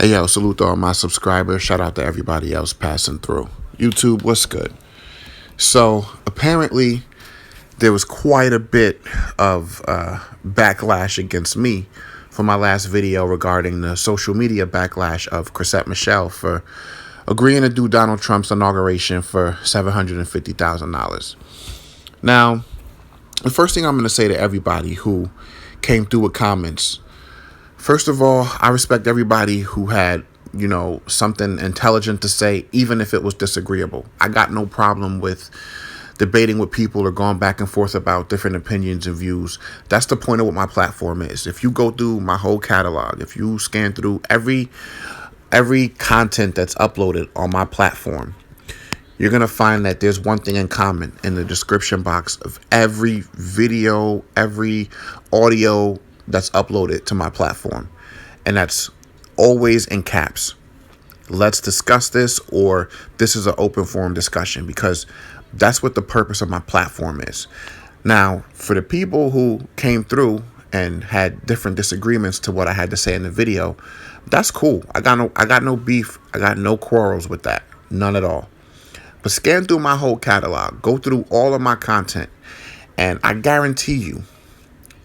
Hey, yo, salute to all my subscribers. Shout out to everybody else passing through. YouTube, what's good? So, apparently, there was quite a bit of backlash against me for my last video regarding the social media backlash of Chrisette Michele for agreeing to do Donald Trump's inauguration for $750,000. Now, the first thing I'm going to say to everybody who came through with comments, first of all, I respect everybody who had, something intelligent to say, even if it was disagreeable. I got no problem with debating with people or going back and forth about different opinions and views. That's the point of what my platform is. If you go through my whole catalog, if you scan through every content that's uploaded on my platform, you're going to find that there's one thing in common in the description box of every video, every audio that's uploaded to my platform. And that's always in caps. Let's discuss this, or this is an open forum discussion, because that's what the purpose of my platform is. Now, for the people who came through and had different disagreements to what I had to say in the video, that's cool. I got no beef. I got no quarrels with that. None at all. But scan through my whole catalog, go through all of my content, and I guarantee you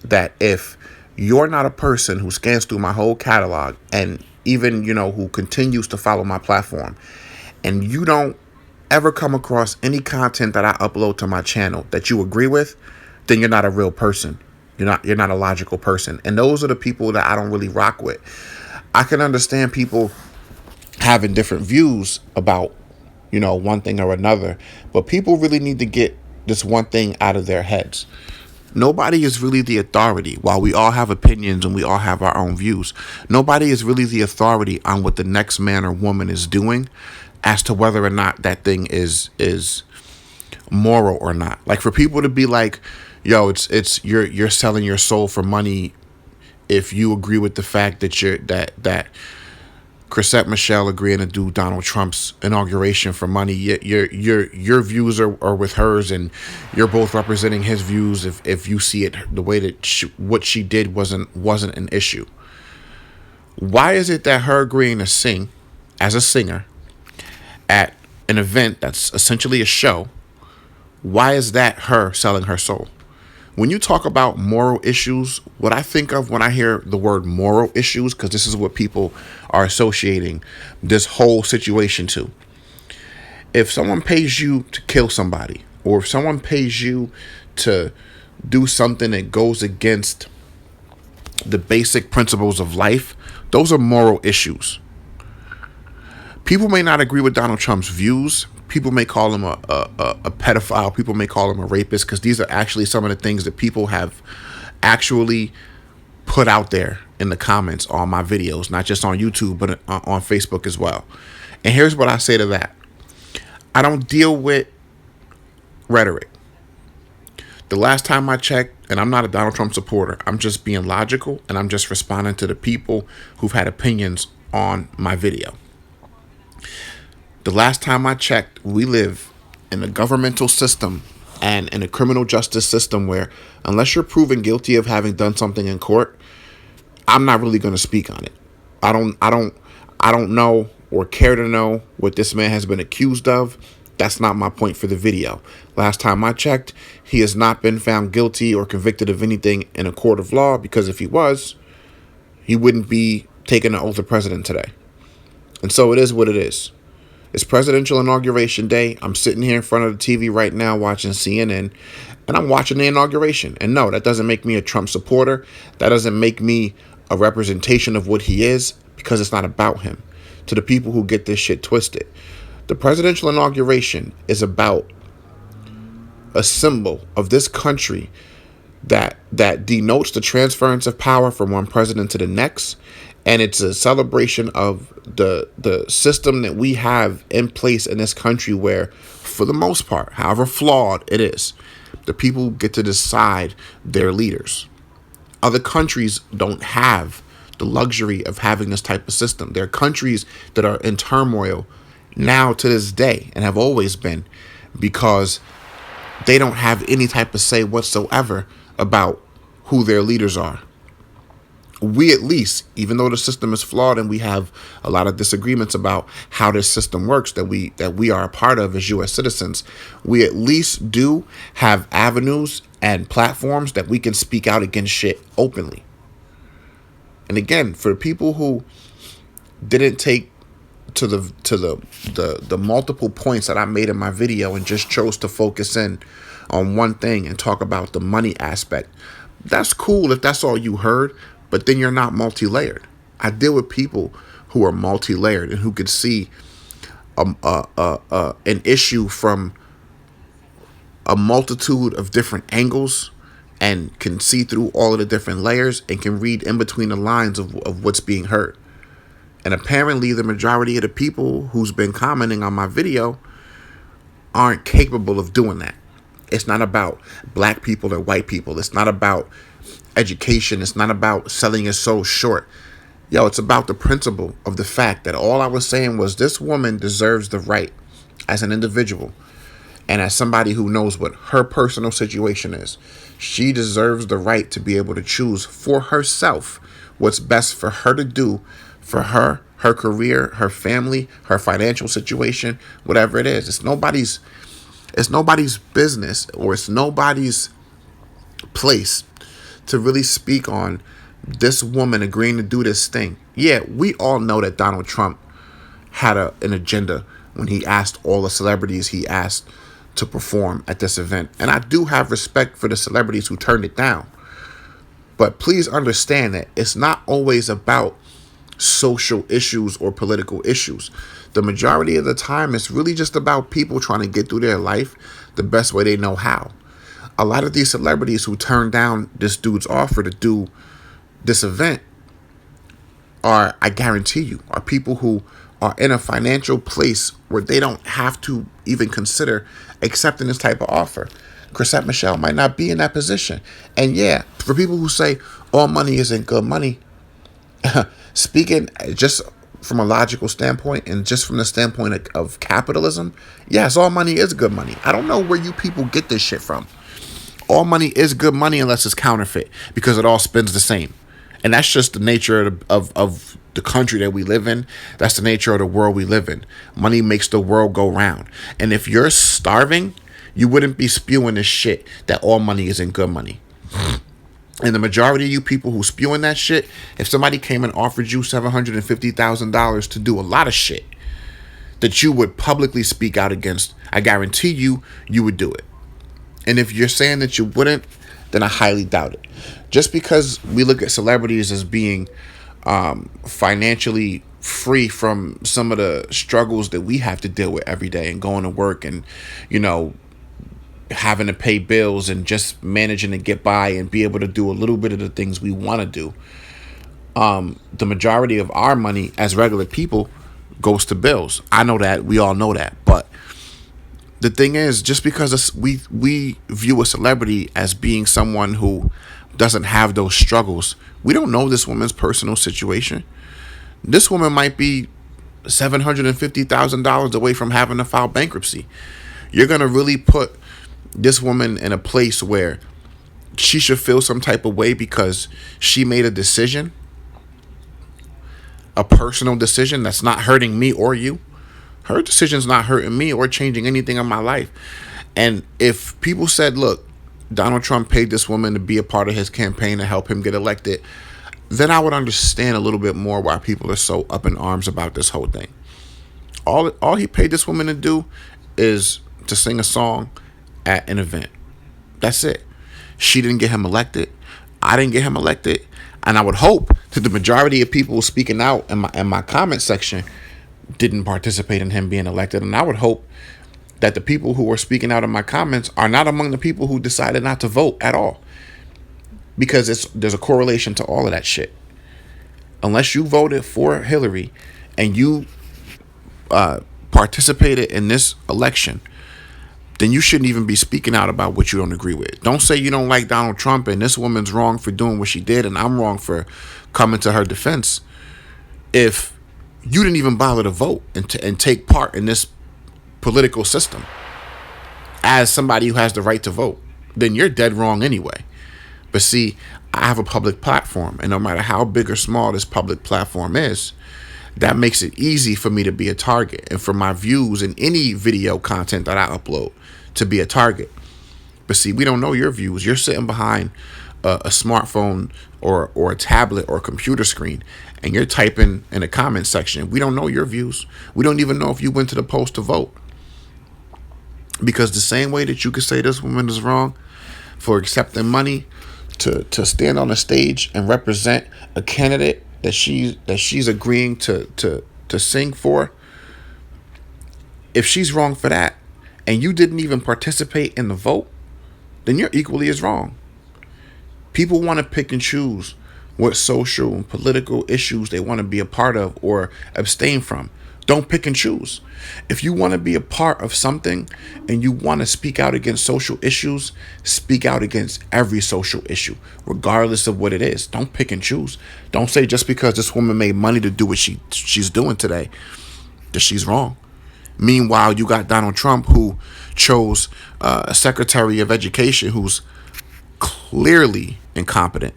that if you're not a person who scans through my whole catalog and even, who continues to follow my platform, and you don't ever come across any content that I upload to my channel that you agree with, then you're not a real person. You're not a logical person. And those are the people that I don't really rock with. I can understand people having different views about, one thing or another, but people really need to get this one thing out of their heads. Nobody is really the authority. While we all have opinions and we all have our own views, nobody is really the authority on what the next man or woman is doing as to whether or not that thing is moral or not. Like, for people to be like, yo, it's you're selling your soul for money if you agree with the fact that that Chrisette Michele agreeing to do Donald Trump's inauguration for money, your views are with hers, and you're both representing his views. If you see it the way that what she did wasn't an issue, why is it that her agreeing to sing as a singer at an event that's essentially a show, why is that her selling her soul? When you talk about moral issues, what I think of when I hear the word moral issues, because this is what people are associating this whole situation to. If someone pays you to kill somebody, or if someone pays you to do something that goes against the basic principles of life, those are moral issues. People may not agree with Donald Trump's views. People may call him a pedophile. People may call him a rapist, because these are actually some of the things that people have actually put out there in the comments on my videos, not just on YouTube, but on Facebook as well. And here's what I say to that. I don't deal with rhetoric. The last time I checked, and I'm not a Donald Trump supporter, I'm just being logical, and I'm just responding to the people who've had opinions on my video. The last time I checked, we live in a governmental system and in a criminal justice system where, unless you're proven guilty of having done something in court, I'm not really going to speak on it. I don't know or care to know what this man has been accused of. That's not my point for the video. Last time I checked, he has not been found guilty or convicted of anything in a court of law, because if he was, he wouldn't be taking the oath of president today. And so it is what it is. It's presidential inauguration day. I'm sitting here in front of the TV right now watching CNN, and I'm watching the inauguration. And no, that doesn't make me a Trump supporter. That doesn't make me a representation of what he is, because it's not about him. To the people who get this shit twisted, the presidential inauguration is about a symbol of this country that denotes the transference of power from one president to the next. And it's a celebration of the system that we have in place in this country where, for the most part, however flawed it is, the people get to decide their leaders. Other countries don't have the luxury of having this type of system. There are countries that are in turmoil now to this day, and have always been, because they don't have any type of say whatsoever about who their leaders are. we at least, even though the system is flawed and we have a lot of disagreements about how this system works that we are a part of as US citizens, we at least do have avenues and platforms that we can speak out against shit openly. And again, for people who didn't take to the multiple points that I made in my video and just chose to focus in on one thing and talk about the money aspect, that's cool if that's all you heard, but then you're not multi-layered. I deal with people who are multi-layered and who could see an issue from a multitude of different angles and can see through all of the different layers and can read in between the lines of what's being heard. And apparently the majority of the people who's been commenting on my video aren't capable of doing that. It's not about black people or white people. It's not about education. It's not about selling your soul short. Yo, it's about the principle of the fact that all I was saying was this woman deserves the right as an individual and as somebody who knows what her personal situation is. She deserves the right to be able to choose for herself what's best for her to do for her career, her family, her financial situation, whatever it is. It's nobody's business, or it's nobody's place to really speak on this woman agreeing to do this thing. Yeah, we all know that Donald Trump had an agenda when he asked all the celebrities he asked to perform at this event. And I do have respect for the celebrities who turned it down. But please understand that it's not always about social issues or political issues. The majority of the time, it's really just about people trying to get through their life the best way they know how. A lot of these celebrities who turned down this dude's offer to do this event are, I guarantee you, are people who are in a financial place where they don't have to even consider accepting this type of offer. Chrisette Michele might not be in that position. And yeah, for people who say all money isn't good money, speaking just from a logical standpoint and just from the standpoint of capitalism, yes, all money is good money. I don't know where you people get this shit from. All money is good money unless it's counterfeit, because it all spins the same. And that's just the nature of the country that we live in. That's the nature of the world we live in. Money makes the world go round. And if you're starving, you wouldn't be spewing this shit that all money isn't good money. And the majority of you people who spewing that shit, if somebody came and offered you $750,000 to do a lot of shit that you would publicly speak out against, I guarantee you would do it. And if you're saying that you wouldn't, then I highly doubt it. Just because we look at celebrities as being financially free from some of the struggles that we have to deal with every day and going to work and, having to pay bills and just managing to get by and be able to do a little bit of the things we want to do. The majority of our money as regular people goes to bills. I know that. We all know that. But the thing is, just because we view a celebrity as being someone who doesn't have those struggles, we don't know this woman's personal situation. This woman might be $750,000 away from having to file bankruptcy. You're going to really put this woman in a place where she should feel some type of way because she made a decision, a personal decision that's not hurting me or you. Her decision's not hurting me or changing anything in my life. And if people said, look, Donald Trump paid this woman to be a part of his campaign to help him get elected, then I would understand a little bit more why people are so up in arms about this whole thing. All he paid this woman to do is to sing a song at an event. That's it. She didn't get him elected. I didn't get him elected. And I would hope that the majority of people speaking out in my comment section didn't participate in him being elected. And I would hope that the people who are speaking out in my comments are not among the people who decided not to vote at all. Because there's a correlation to all of that shit. Unless you voted for Hillary and you participated in this election, then you shouldn't even be speaking out about what you don't agree with. Don't say you don't like Donald Trump and this woman's wrong for doing what she did and I'm wrong for coming to her defense if you didn't even bother to vote and take part in this political system as somebody who has the right to vote. Then you're dead wrong anyway. But see, I have a public platform, and no matter how big or small this public platform is, that makes it easy for me to be a target and for my views in any video content that I upload to be a target. But see, we don't know your views. You're sitting behind a smartphone or a tablet or a computer screen, and you're typing in the comment section. We don't know your views. We don't even know if you went to the polls to vote. Because the same way that you could say this woman is wrong for accepting money to stand on a stage and represent a candidate that she's agreeing to sing for, if she's wrong for that and you didn't even participate in the vote, then you're equally as wrong. People want to pick and choose what social and political issues they want to be a part of or abstain from. Don't pick and choose. If you want to be a part of something and you want to speak out against social issues, speak out against every social issue, regardless of what it is. Don't pick and choose. Don't say just because this woman made money to do what she's doing today that she's wrong. Meanwhile, you got Donald Trump, who chose a Secretary of Education who's clearly incompetent.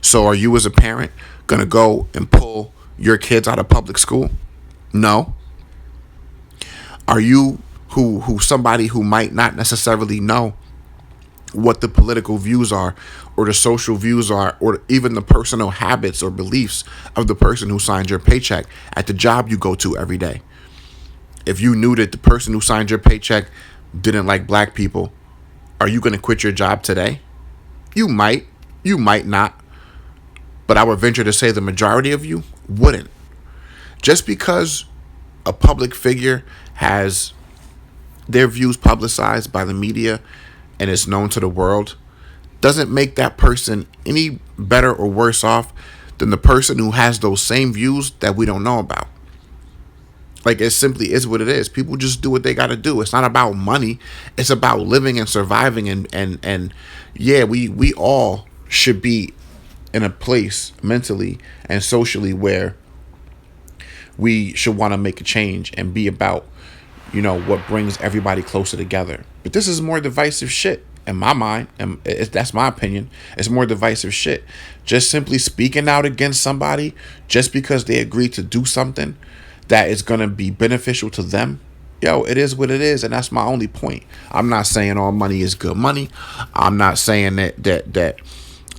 So are you as a parent going to go and pull your kids out of public school? No. Are you who somebody who might not necessarily know what the political views are or the social views are or even the personal habits or beliefs of the person who signed your paycheck at the job you go to every day? If you knew that the person who signed your paycheck didn't like black people, are you going to quit your job today? You might not. But I would venture to say the majority of you wouldn't. Just because a public figure has their views publicized by the media and is known to the world doesn't make that person any better or worse off than the person who has those same views that we don't know about. Like, it simply is what it is. People just do what they got to do. It's not about money. It's about living and surviving. And yeah, we all should be in a place mentally and socially where we should want to make a change and be about, what brings everybody closer together. But this is more divisive shit in my mind. And that's my opinion. It's more divisive shit. Just simply speaking out against somebody just because they agree to do something that is going to be beneficial to them. It is what it is. And that's my only point. I'm not saying all money is good money. I'm not saying that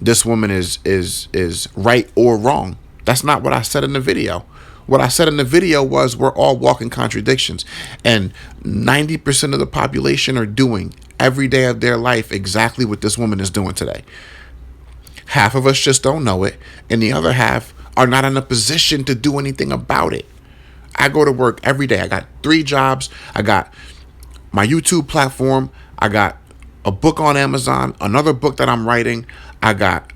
this woman is right or wrong. That's not what I said in the video. What I said in the video was we're all walking contradictions, and 90% of the population are doing every day of their life exactly what this woman is doing today. Half of us just don't know it, and the other half are not in a position to do anything about it. I go to work every day. I got 3 jobs. I got my YouTube platform. I got a book on Amazon, another book that I'm writing. I got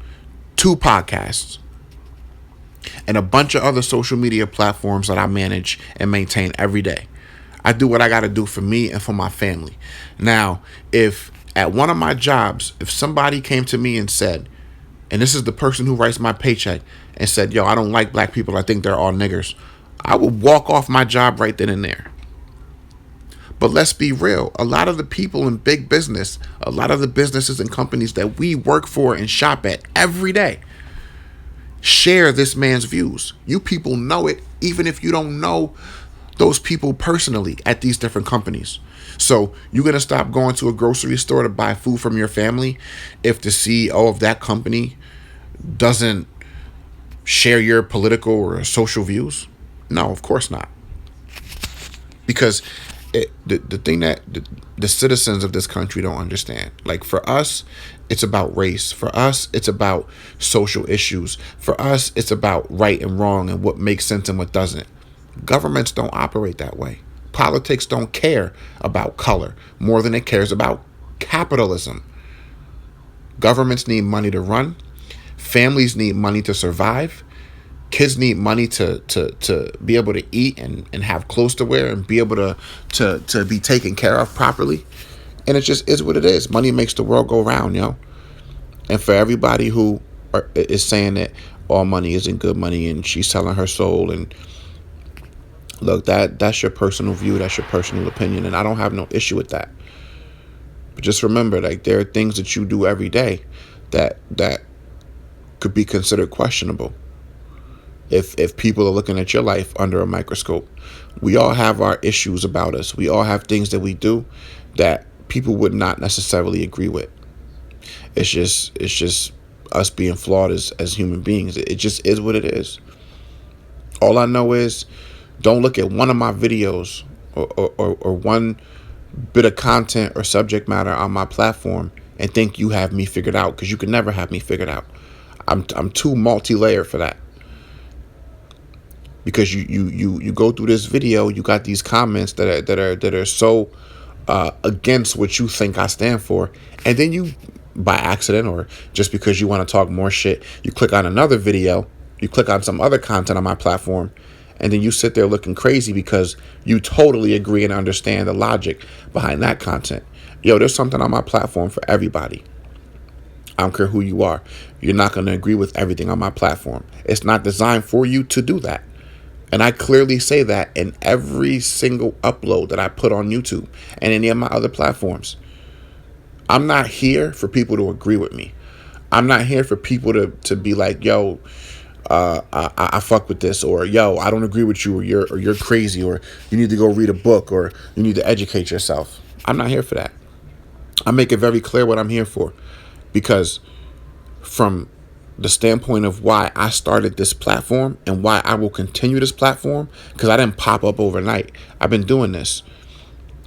2 podcasts and a bunch of other social media platforms that I manage and maintain every day. I do what I got to do for me and for my family. Now, if at one of my jobs, if somebody came to me and said, and this is the person who writes my paycheck, and said, yo, I don't like black people, I think they're all niggers, I would walk off my job right then and there. But let's be real. A lot of the people in big business, a lot of the businesses and companies that we work for and shop at every day share this man's views. You people know it, even if you don't know those people personally at these different companies. So you're going to stop going to a grocery store to buy food from your family if the CEO of that company doesn't share your political or social views? No, of course not. Because the thing that the citizens of this country don't understand, like for us, it's about race. For us, it's about social issues. For us, it's about right and wrong and what makes sense and what doesn't. Governments don't operate that way. Politics don't care about color more than it cares about capitalism. Governments need money to run. Families need money to survive. Kids need money to be able to eat and have clothes to wear and be able to be taken care of properly. And it just is what it is. Money makes the world go round, And for everybody who is saying that all money isn't good money and she's selling her soul, and look, that's your personal view, that's your personal opinion, and I don't have no issue with that. But just remember, like, there are things that you do every day that could be considered questionable. If people are looking at your life under a microscope, we all have our issues about us. We all have things that we do that people would not necessarily agree with. It's just us being flawed as human beings. It just is what it is. All I know is, don't look at one of my videos or one bit of content or subject matter on my platform and think you have me figured out, because you can never have me figured out. I'm too multi-layered for that. Because you go through this video, you got these comments that are so against what you think I stand for, and then you, by accident or just because you want to talk more shit, you click on another video, you click on some other content on my platform, and then you sit there looking crazy because you totally agree and understand the logic behind that content. Yo, there's something on my platform for everybody. I don't care who you are. You're not going to agree with everything on my platform. It's not designed for you to do that. And I clearly say that in every single upload that I put on YouTube and any of my other platforms. I'm not here for people to agree with me. I'm not here for people to be like, yo, I fuck with this, or yo, I don't agree with you, or you're crazy, or you need to go read a book, or you need to educate yourself. I'm not here for that. I make it very clear what I'm here for, because from the standpoint of why I started this platform and why I will continue this platform, because I didn't pop up overnight. I've been doing this.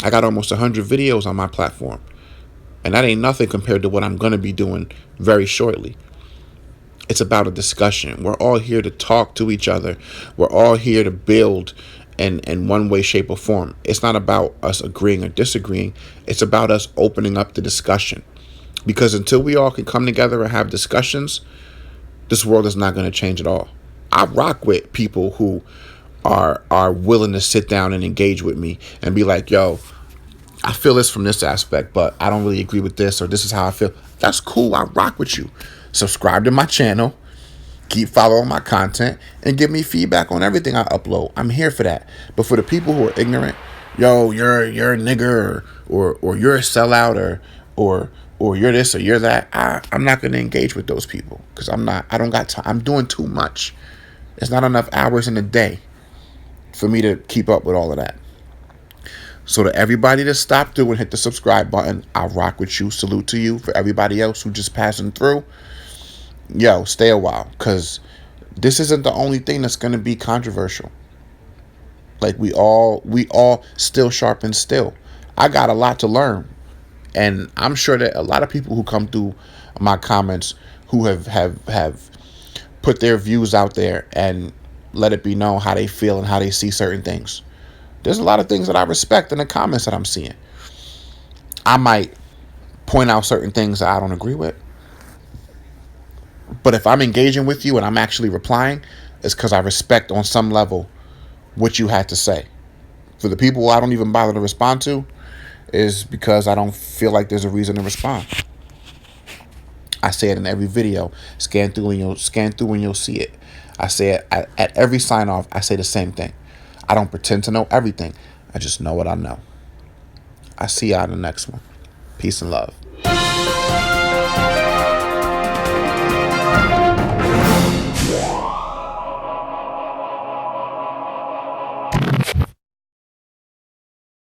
I got almost 100 videos on my platform, and that ain't nothing compared to what I'm going to be doing very shortly. It's about a discussion. We're all here to talk to each other. We're all here to build in one way, shape, or form. It's not about us agreeing or disagreeing. It's about us opening up the discussion. Because until we all can come together and have discussions, this world is not going to change at all. I rock with people who are willing to sit down and engage with me and be like, yo, I feel this from this aspect, but I don't really agree with this, or this is how I feel. That's cool. I rock with you. Subscribe to my channel, keep following my content, and give me feedback on everything I upload. I'm here for that. But for the people who are ignorant, yo, you're a nigger, or you're a sellout, or you're this or you're that, I'm not going to engage with those people, because I don't got time. I'm doing too much. There's not enough hours in the day for me to keep up with all of that. So to everybody that stopped through and hit the subscribe button, I rock with you. Salute to you. For everybody else who just passing through, yo, stay a while, because this isn't the only thing that's going to be controversial. Like, we all still sharp and still. I got a lot to learn. And I'm sure that a lot of people who come through my comments who have put their views out there and let it be known how they feel and how they see certain things. There's a lot of things that I respect in the comments that I'm seeing. I might point out certain things that I don't agree with. But if I'm engaging with you and I'm actually replying, it's because I respect on some level what you had to say. For the people I don't even bother to respond to, is because I don't feel like there's a reason to respond. I say it in every video. Scan through and you'll see it. I say it at every sign off. I say the same thing. I don't pretend to know everything. I just know what I know. I see y'all in the next one. Peace and love.